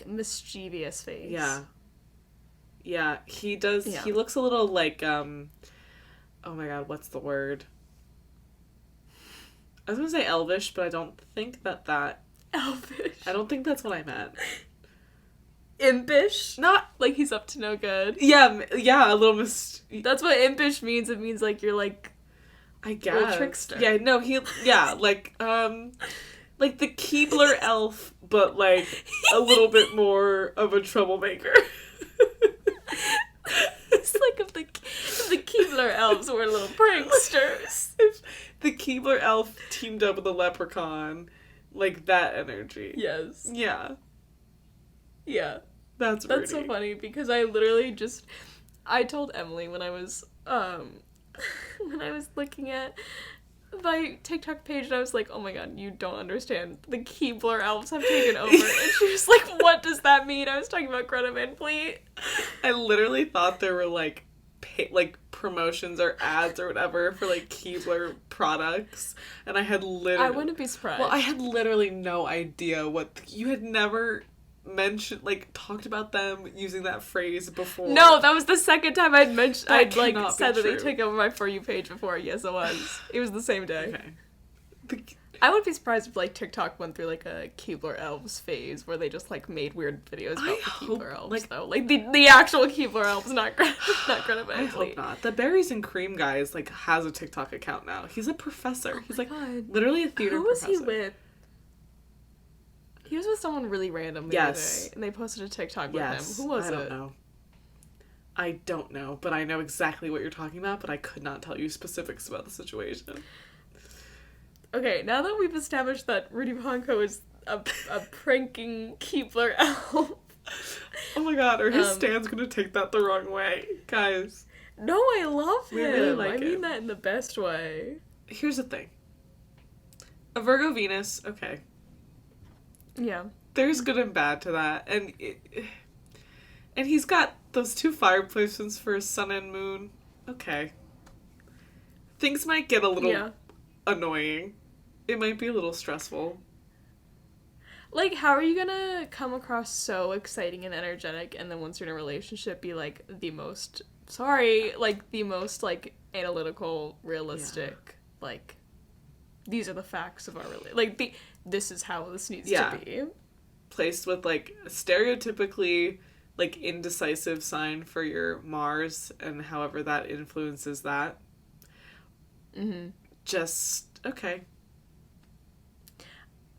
mischievous face. Yeah, he does. Yeah. He looks a little like, oh my god, what's the word? I was gonna say elvish, but I don't think that... Elvish? I don't think that's what I meant. Impish? Not... Like he's up to no good? Yeah, a little That's what impish means. It means like you're like... I guess. A little trickster. Yeah, no, like the Keebler elf, but like a little bit more of a troublemaker. It's like if the Keebler elves were little pranksters. If the Keebler elf teamed up with a leprechaun, like that energy. Yes. Yeah. Yeah. That's so funny because I told Emily when I was looking at my TikTok page and I was like, oh my god, you don't understand. The Keebler elves have taken over. And she was like, what does that mean? I was talking about Greta Van Fleet. I literally thought there were like promotions or ads or whatever for like Keebler products. And I wouldn't be surprised. Well, I had literally no idea you had never mentioned, like, talked about them using that phrase before. No, that was the second time I'd mentioned, said that true. they took over my For You page before. Yes, it was. It was the same day. Okay. I wouldn't be surprised if, like, TikTok went through, like, a Keebler Elves phase where they just, like, made weird videos about the Keebler Elves, though. Like, the actual Keebler Elves, not Greta Van Fleet. I hope not. The Berries and Cream guy has a TikTok account now. He's a professor. He's, God. literally a theater professor. Who was he with? He was with someone really random the other day, and they posted a TikTok with him. Who was it? I don't know, but I know exactly what you're talking about, but I could not tell you specifics about the situation. Okay, now that we've established that Rudy Ponko is a pranking Keebler elf. Oh my god, are his stands gonna take that the wrong way? Guys. No, I love him. Really like I him. mean that in the best way. Here's the thing. A Virgo Venus, okay. Yeah. There's good and bad to that. And he's got those 2 fire placements for his sun and moon. Okay. Things might get a little annoying. It might be a little stressful. Like, how are you gonna come across so exciting and energetic and then once you're in a relationship be, like, the most, analytical, realistic, like, these are the facts of our relationship. Like, this is how this needs to be. Placed with, like, stereotypically, like, indecisive sign for your Mars and however that influences that. Mm-hmm. Just, okay.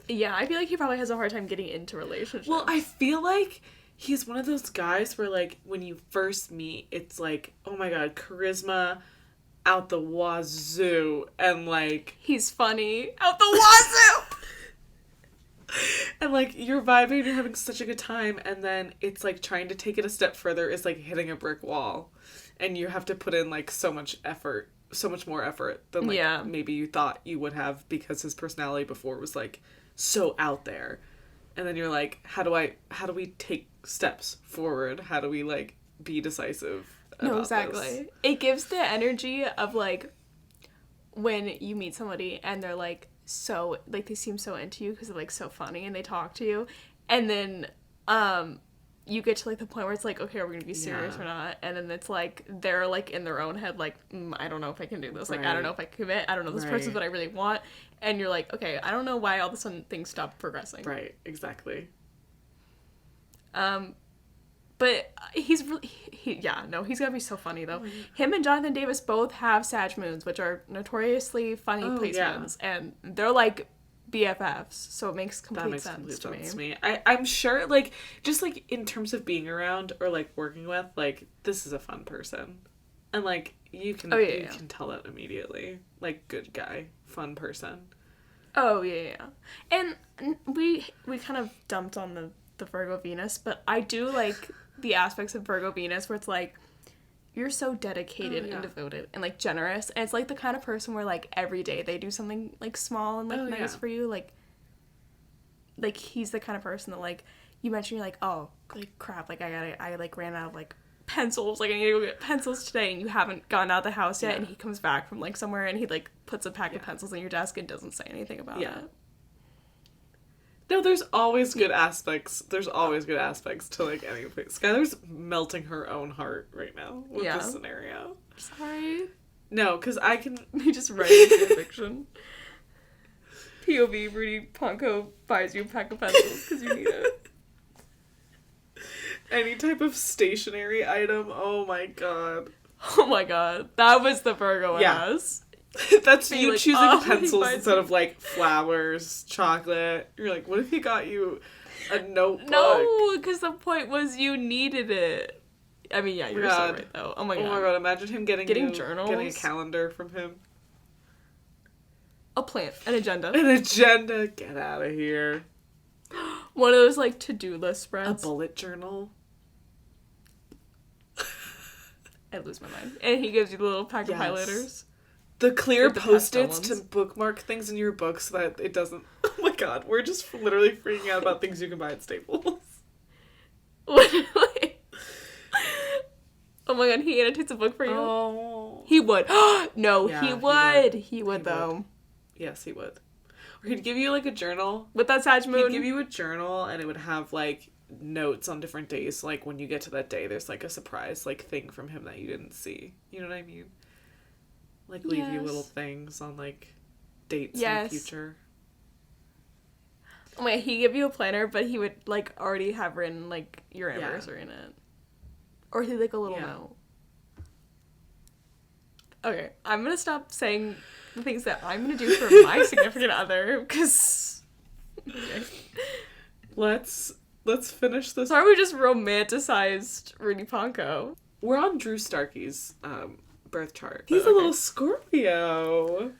Yeah, I feel like he probably has a hard time getting into relationships. Well, I feel like he's one of those guys where, like, when you first meet, it's like, oh my god, charisma out the wazoo, and, like... He's funny out the wazoo! And, like, you're vibing, you're having such a good time, and then it's, like, trying to take it a step further is, like, hitting a brick wall. And you have to put in, like, so much more effort than, like, maybe you thought you would have because his personality before was, like, so out there. And then you're like, how do we take steps forward? How do we, like, be decisive about exactly. this? It gives the energy of, like, when you meet somebody and they're, like, so, like, they seem so into you because they're, like, so funny and they talk to you. And then, you get to, like, the point where it's like, okay, are we gonna be serious or not? And then it's like, they're, like, in their own head, like, I don't know if I can do this. Like, I don't know if I can commit. I don't know this person's what I really want. And you're like, okay, I don't know why all of a sudden things stop progressing. Right, exactly. But he's really, he's gotta be so funny, though. Him and Jonathan Davis both have Sag moons, which are notoriously funny placements. Yeah. And they're, like, BFFs, so it makes complete sense to me. I'm sure, like, just, like, in terms of being around or, like, working with, like, this is a fun person. And, like, you can tell that immediately. Like, good guy, fun person. Oh, yeah. And we kind of dumped on the Virgo Venus, but I do like the aspects of Virgo Venus where it's, like, you're so dedicated and devoted and, like, generous. And it's, like, the kind of person where, like, every day they do something, like, small and, like, nice for you. Like, he's the kind of person that, like, you mention, you're like, oh, like, crap, like, I ran out of, like, pencils, like I need to go get pencils today, and you haven't gone out the house yet, Yeah. and he comes back from like somewhere and he like puts a pack of pencils on your desk and doesn't say anything about it. No, there's always good aspects. There's always good aspects to like anything. Skylar's melting her own heart right now with this scenario. Sorry. No, because I can. You just writing fan fiction. POV, Rudy Ponko buys you a pack of pencils because you need it. Any type of stationary item. Oh my god. Oh my god. That was the Virgo in us. That's Be you like, choosing oh, pencils instead of like flowers, chocolate. You're like, what if he got you a notebook? No, because the point was you needed it. I mean, yeah, you're so right though. Oh my god. Oh my god, imagine him getting journals. Getting a calendar from him. A plan. An agenda. An agenda. Get out of here. One of those like to-do list A spreads. bullet journal. I lose my mind. And he gives you the little pack of highlighters. The clear Like the post-its pastel to ones. bookmark things in your book so that it doesn't... Oh my god, we're just literally freaking out about things you can buy at Staples. Literally. Oh my god, he annotates a book for you? Oh. He would. No, Yeah, he he would. would. He would, though. Yes, he would. Or he'd give you like a journal. With that Sag moon. He'd give you a journal and it would have like notes on different days. Like when you get to that day, there's like a surprise like thing from him that you didn't see. You know what I mean? Like leave you little things on like dates in the future. Oh my god, he'd give you a planner, but he would like already have written like your anniversary in it. Or he'd like a little note. Okay, I'm gonna stop saying the things that I'm gonna do for my significant other, because... Okay. Let's finish this. Sorry we just romanticized Rudy Ponko. We're on Drew Starkey's birth chart. He's a little Scorpio.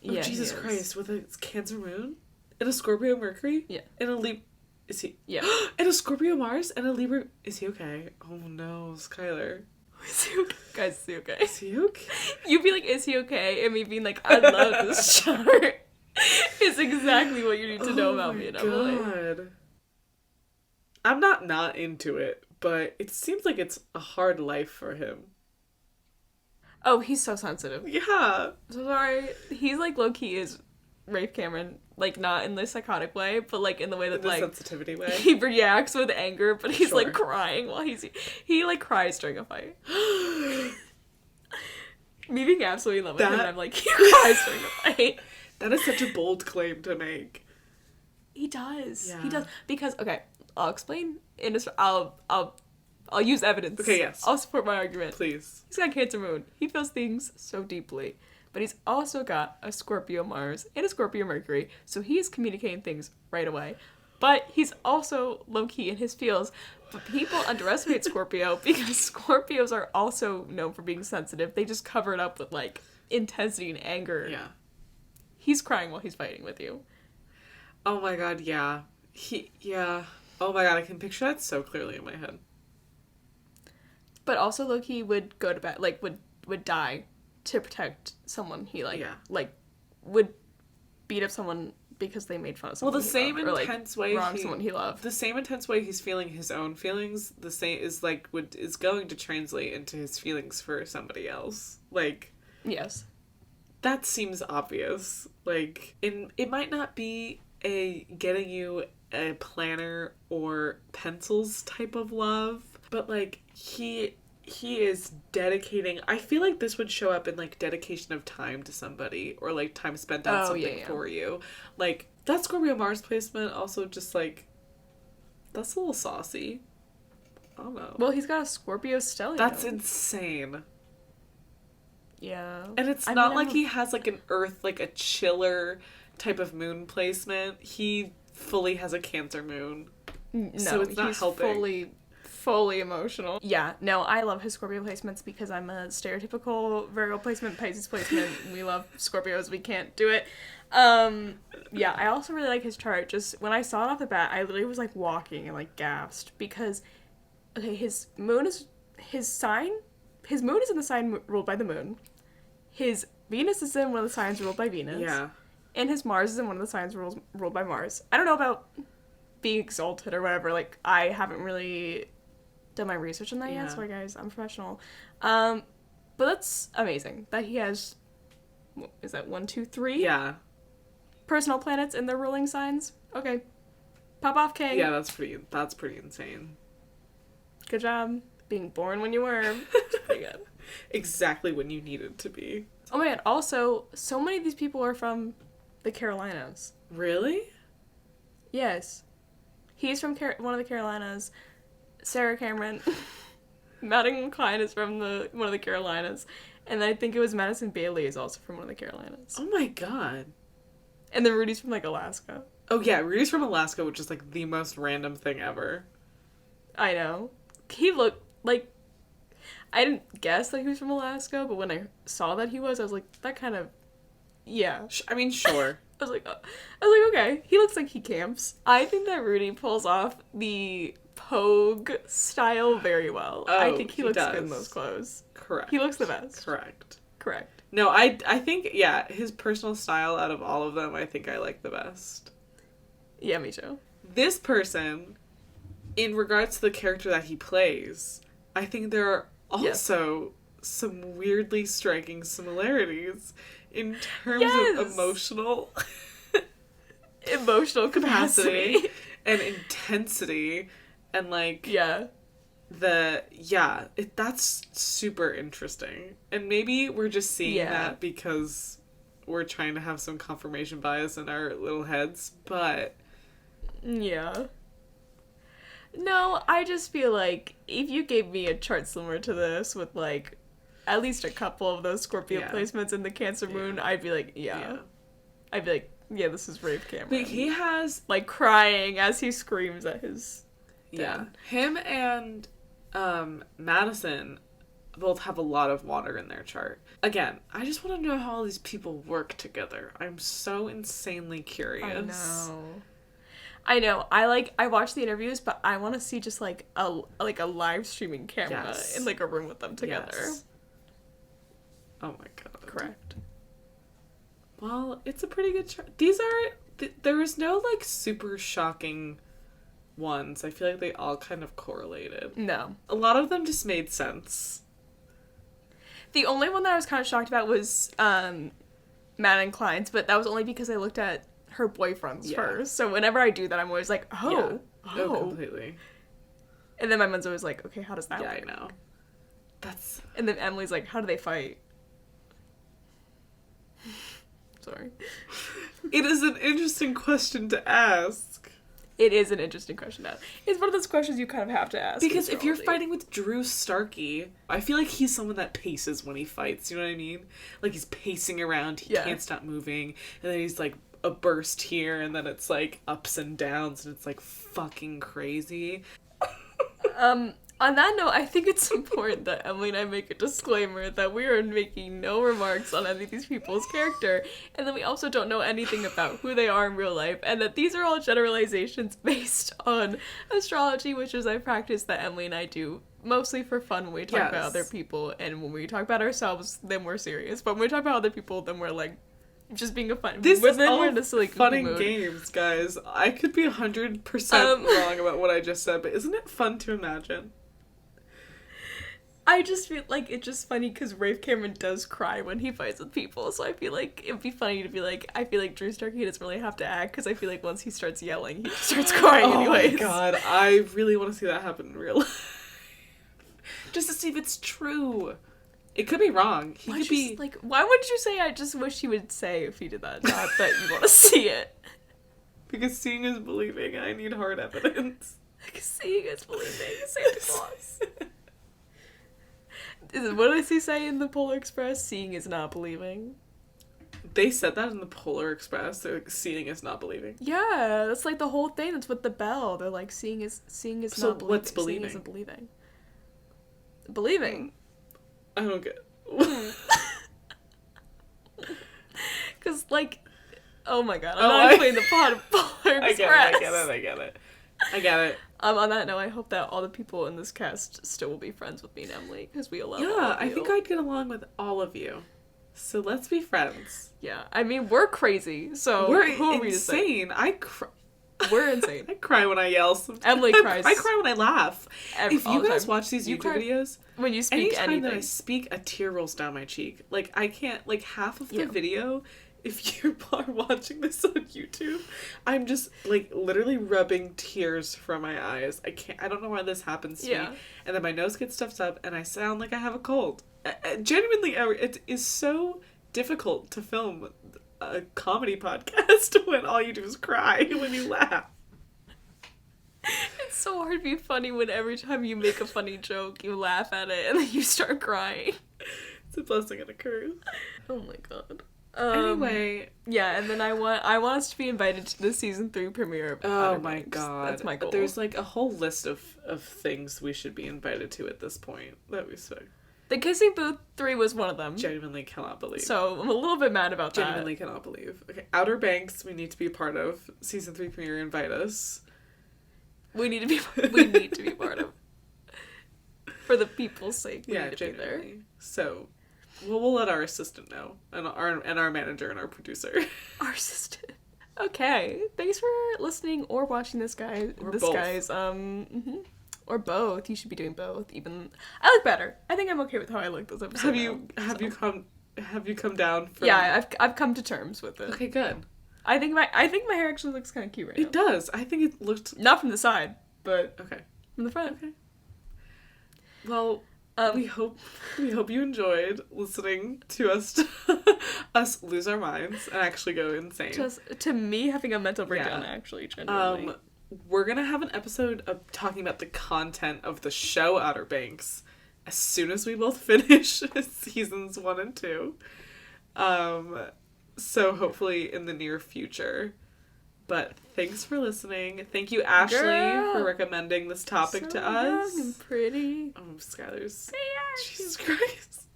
Yeah, Oh, Jesus Christ, with a Cancer moon? And a Scorpio Mercury? Yeah. And a Libra... Is he... Yeah. And a Scorpio Mars? And a Libra... Is he okay? Oh no, Skylar. Is he okay? Guys, is he okay? Is he okay? You'd be like, is he okay? And me being like, I love this chart. Is exactly what you need to know about me and Emily. God. I'm not into it, but it seems like it's a hard life for him. Oh, he's so sensitive. Yeah. So sorry. He's like low-key is Rafe Cameron. Like, not in the psychotic way, but like in the way that In the like... sensitivity way. He reacts with anger, but he's like crying while he like cries during a fight. Me being absolutely in love with him, and I'm like, he cries during a fight. That is such a bold claim to make. He does. Yeah. He does. Because, okay, I'll explain. I'll use evidence. Okay, yes. I'll support my argument. Please. He's got Cancer moon. He feels things so deeply. But he's also got a Scorpio Mars and a Scorpio Mercury, so he's communicating things right away. But he's also low-key in his feels. But people underestimate Scorpio because Scorpios are also known for being sensitive. They just cover it up with, like, intensity and anger. Yeah. He's crying while he's fighting with you. Oh my god, yeah. Oh my god, I can picture that so clearly in my head. But also low-key would go to bed, like, would die to protect someone he, like, would beat up someone because they made fun of someone. Well, the same intense way wrong someone he loved. The same intense way he's feeling his own feelings, the same is like is going to translate into his feelings for somebody else. Like, yes, that seems obvious. Like, it might not be a getting you a planner or pencils type of love, but like he is dedicating. I feel like this would show up in like dedication of time to somebody or like time spent on something for you. Like that Scorpio Mars placement also just like that's a little saucy. I don't know. Well, he's got a Scorpio stellium. That's insane. Yeah. And it's not like he has like an earth, like a chiller type of moon placement. He fully has a Cancer moon. No, so it's not he's helping. fully emotional. Yeah, no, I love his Scorpio placements because I'm a stereotypical Virgo placement, Pisces placement. We love Scorpios, we can't do it. Yeah, I also really like his chart. Just when I saw it off the bat, I literally was like walking and like gasped because, okay, his moon is in the sign ruled by the moon. His Venus is in one of the signs ruled by Venus. Yeah. And his Mars is in one of the signs ruled by Mars. I don't know about being exalted or whatever. Like, I haven't really done my research on that Yeah. yet. Sorry, guys, I'm professional. But that's amazing that he has. What is that 1, 2, 3? Yeah. Personal planets in their ruling signs. Okay, pop off, king. Yeah, that's pretty insane. Good job being born when you were. It's pretty good. Exactly when you needed to be. Oh my god! Also, so many of these people are from the Carolinas. Really? Yes, he's from one of the Carolinas. Sarah Cameron, Madeline Klein is from one of the Carolinas, and I think it was Madison Bailey is also from one of the Carolinas. Oh my god. And then Rudy's from like Alaska. Oh yeah, Rudy's from Alaska, which is like the most random thing ever. I know. He looked like, I didn't guess that he was from Alaska, but when I saw that he was, I was like, that kind of, yeah. I mean, sure. I was like, okay, he looks like he camps. I think that Rudy pulls off the Pogue style very well. Oh, I think he looks does. good in those clothes. Correct. He looks the best. Correct. Correct. No, I think, yeah, his personal style out of all of them, I think I like the best. Yeah, me too. This person, in regards to the character that he plays, I think there are also some weirdly striking similarities in terms of emotional capacity and intensity and like yeah. That's super interesting. And maybe we're just seeing that because we're trying to have some confirmation bias in our little heads, but yeah. No, I just feel like if you gave me a chart similar to this with like at least a couple of those Scorpio placements in the Cancer moon, I'd be like, I'd be like, yeah, this is Rafe Cameron. Like he has like crying as he screams at his dad. Him and Madison both have a lot of water in their chart. Again, I just want to know how all these people work together. I'm so insanely curious. I know. I watch the interviews, but I want to see just like a live streaming camera in like a room with them together. Yes. Oh my god. Correct. Well, it's a pretty good chart. There was no like super shocking ones. I feel like they all kind of correlated. No. A lot of them just made sense. The only one that I was kind of shocked about was Madeline Klein's, but that was only because I looked at her boyfriends first. So whenever I do that, I'm always like, oh, completely. And then my mom's always like, okay, how does that work? I know. And then Emily's like, how do they fight? Sorry. It is an interesting question to ask. It is an interesting question to ask. It's one of those questions you kind of have to ask. Because if you're fighting with Drew Starkey, I feel like he's someone that paces when he fights, you know what I mean? Like he's pacing around, he can't stop moving, and then he's like a burst here, and then it's like ups and downs, and it's like fucking crazy. On that note, I think it's important that Emily and I make a disclaimer that we are making no remarks on any of these people's character, and that we also don't know anything about who they are in real life, and that these are all generalizations based on astrology, which is a practice that Emily and I do mostly for fun when we talk about other people, and when we talk about ourselves, then we're serious. But when we talk about other people, then we're like, just being a fun. This is all in a silly fun and mood. games, guys. I could be 100% wrong about what I just said, but isn't it fun to imagine? I just feel like it's just funny because Rafe Cameron does cry when he fights with people, so I feel like it'd be funny to be like, I feel like Drew Starkey doesn't really have to act, because I feel like once he starts yelling, he starts crying anyways. Oh my god, I really want to see that happen in real life. Just to see if it's true. It could be wrong. He could be like, why would you say I just wish he would say if he did that, not that you want to see it? Because seeing is believing, and I need hard evidence. Seeing is believing, Santa Claus. What did he say in the Polar Express? Seeing is not believing. They said that in the Polar Express. They're like, seeing is not believing. Yeah, that's like the whole thing. That's with the bell. They're like, seeing is so not believing. What's believing? Seeing isn't believing. Believing. I don't get. Because like, oh my god, I'm not playing the Polar Express. I get it. On that note, I hope that all the people in this cast still will be friends with me and Emily, because we love all of you. I think I'd get along with all of you. So let's be friends. Yeah, I mean, we're crazy, so we're who are we to say? insane. We're insane. I cry when I yell sometimes. Emily cries. I cry when I laugh. If all you the guys time. watch these You YouTube cry videos, when you speak anytime anything. that I speak, a tear rolls down my cheek. Like, I can't, like, half of the Yeah. video, if you are watching this on YouTube, I'm just, like, literally rubbing tears from my eyes. I don't know why this happens to me. And then my nose gets stuffed up, and I sound like I have a cold. Genuinely, it is so difficult to film a comedy podcast when all you do is cry when you laugh. It's so hard to be funny when every time you make a funny joke, you laugh at it and then you start crying. It's a blessing and a curse. Oh my god. Anyway, yeah, and then I want us to be invited to the season 3 premiere of oh Outer my Banks. god, That's my goal. There's like a whole list of things we should be invited to at this point that we spoke. The Kissing Booth 3 was one of them. Genuinely cannot believe. So I'm a little bit mad about Genuinely cannot believe. Okay, Outer Banks, we need to be a part of. Season 3 premiere, invite us. We need to be part of. For the people's sake, we need to be there. So, we'll let our assistant know, and our manager and our producer. Our assistant. Okay, thanks for listening or watching this, guys. Or this both. guys. Or both. You should be doing both. Even I look better. I think I'm okay with how I look this episode. Have you come down from... Yeah, I've come to terms with it. Okay, good. I think my hair actually looks kind of cute right now. It does. I think it looked... Not from the side, but okay, from the front. Okay. Well, we hope you enjoyed listening to us lose our minds and actually go insane. Just to me having a mental breakdown, actually, genuinely. We're gonna have an episode of talking about the content of the show Outer Banks as soon as we both finish seasons 1 and 2. So hopefully in the near future. But thanks for listening. Thank you, Ashley, for recommending this topic to us. Young and pretty. Oh, Skylar's. Jesus Christ.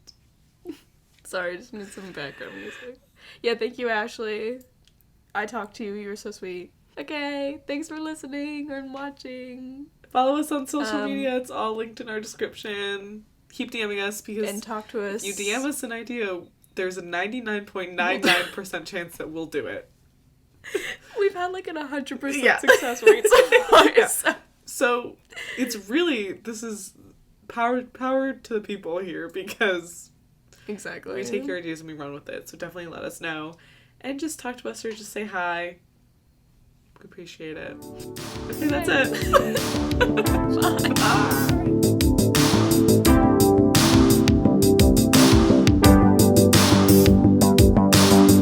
Sorry, just need some background music. Yeah, thank you, Ashley. I talked to you. You were so sweet. Okay, thanks for listening and watching. Follow us on social media. It's all linked in our description. Keep DMing us because... And talk to us. If you DM us an idea, there's a 99.99% chance that we'll do it. We've had like an 100% success rate so far. So it's really, this is power to the people here because exactly we take your ideas and we run with it. So definitely let us know. And just talk to us or just say hi. We appreciate it. Okay, that's it. Bye. Bye.